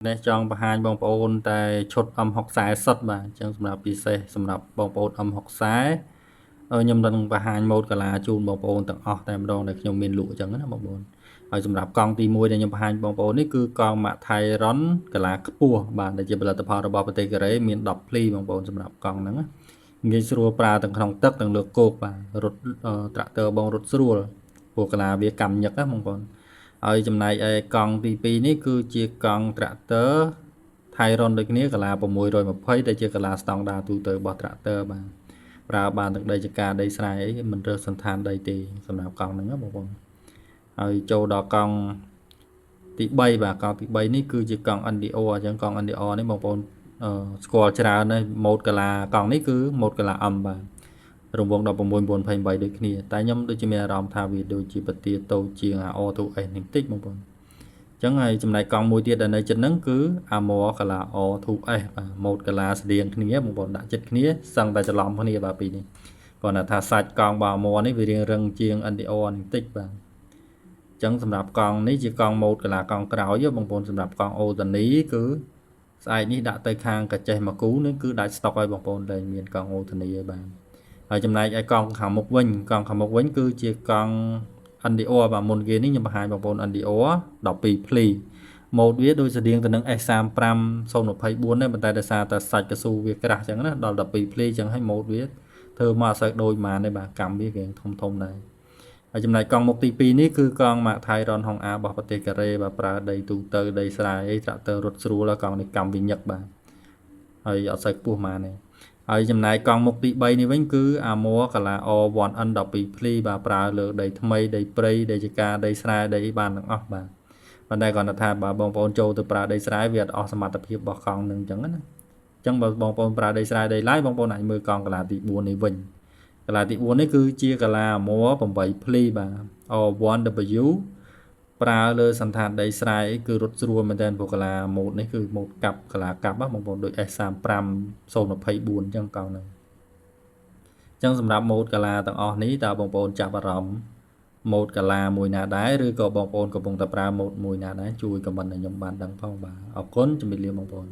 នេះចង់បង្ហាញបងប្អូនតែឈុត M60 សុទ្ធបាទអញ្ចឹងសម្រាប់ពិសេសសម្រាប់បងប្អូន M60 ខ្ញុំនឹងបង្ហាញម៉ូដកាឡាជូនបងប្អូនទាំងអស់តែម្ដងដែលខ្ញុំមានលក់អញ្ចឹងណាបងប្អូនហើយសម្រាប់កង់ទី1ដែលខ្ញុំបង្ហាញបងប្អូននេះគឺកង់ Mathairon កាឡាខ្ពស់បាទដែលជាផលិតផលរបស់ប្រទេសកូរ៉េមាន10ភ្លីបងប្អូនសម្រាប់កង់ហ្នឹងងាយស្រួលប្រើទាំងក្នុងទឹកទាំងលើគោកបាទរត់ត្រាក់ទ័របងរត់ស្រួលព្រោះកាឡាវាកម្មញឹកណាបងប្អូនហើយចំណែកឯកង់ទី2នេះគឺជាកង់ Tractor Thairon ដូចគ្នាកាឡា620ដែលជាកាឡាស្តង់ដារទូទៅរបស់ Tractor បាទប្រើបានទាំងដីចកាដីស្រែអីមិនរើសសន្តានដីទេសម្រាប់កង់ហ្នឹងណាបងប្អូនហើយចូលដល់កង់ទី3បាទកង់ទី3នេះគឺជាកង់ NDO អញ្ចឹងកង់ NDO នេះបងប្អូនស្គាល់ច្រើនហើយម៉ូដកាឡាកង់នេះគឺម៉ូដកាឡា M បាទរង្វង់16928ដូចគ្នាតែខ្ញុំដូចជាមានអារម្មណ៍ថាវាដូចជាពទាតូចជាង R2S នេះតិចបងប្អូនអញ្ចឹងហើយចំណែកកង់មួយទៀតដែលនៅចិត្តហ្នឹងគឺ Amor កាឡា R2S បាទម៉ូដកាឡាស្តៀងគ្នាបងប្អូនដាក់ចិត្តគ្នាសឹងតែច្រឡំគ្នាបាទពីរនេះគាត់ថាសាច់កង់របស់ Amor នេះវារៀងរឹងជាង NDO បន្តិចបាទអញ្ចឹងសម្រាប់កង់នេះជាកង់ម៉ូដកាឡាកង់ក្រោយបងប្អូនសម្រាប់កង់អូតានីគឺស្អែកនេះដាក់ទៅខាងកាចេះមកគូនេះគឺដាច់ស្តុកហើយបងប្អូនដែលមានកង់អូតានីហើយបាទហើយចំណែកឯកង់ខាងមុខវិញកង់ខាងមុខវិញគឺជាកង់ NDO បាទមុនគេនេះខ្ញុំបង្ហាញបងប្អូន NDO 12ភ្លីម៉ូដវាដូចស្តៀងទៅនឹង S35 024ដែរប៉ុន្តែដោយសារតែសាច់កស៊ូវាក្រាស់អញ្ចឹងណាដល់12ភ្លីអញ្ចឹងហើយម៉ូដវាធ្វើមកអត់សូវដូចប៉ុន្មានទេបាទកម្មវាគេធំដែរហើយចំណែកកង់មុខទី2នេះគឺកង់ Mathairon ហុងអារបស់ប្រទេសកូរ៉េបាទប្រើដីទូទៅដីស្រែអីត្រាក់ទ័ររត់ស្រួលកង់នេះកម្មវិញឹកបាទហើយអត់សូវខ្ពស់ប៉ុន្មានទេហើយចំណែកកង់មុខទី3នេះវិញគឺ Amor កាឡា R1N 12ភ្លីបាទប្រើលើដីថ្មីដីព្រៃដីចកាដីស្រែដីបានទាំងអស់បាទប៉ុន្តែគាត់ថាបើបងប្អូនចូលទៅប្រើដីស្រែវាអត់អស់សមត្ថភាពរបស់កង់នឹងអញ្ចឹងណាអញ្ចឹងបើបងប្អូនប្រើដីស្រែដីឡាយបងប្អូនអាចមើលកង់កាឡាទី4នេះវិញកាឡាទី4នេះគឺជាកាឡា Amor 8ភ្លីបាទ R1W ប្រើលើសន្តានដីស្រែគឺរត់ស្រួលមែនតើព្រោះកាឡាម៉ូដនេះគឺម៉ូដកាប់កាឡាកាប់បងប្អូនដូច S35 024អញ្ចឹងកង់ហ្នឹងអញ្ចឹងសម្រាប់ម៉ូដកាឡាទាំងអស់នេះតើបងប្អូនចាប់អារម្មណ៍ម៉ូដកាឡាមួយណាដែរឬក៏បងប្អូនកំពុងតែប្រើម៉ូដមួយណាដែរជួយខមមិនឲ្យខ្ញុំបានដឹងផងបាទអរគុណជំរាបលាបងប្អូន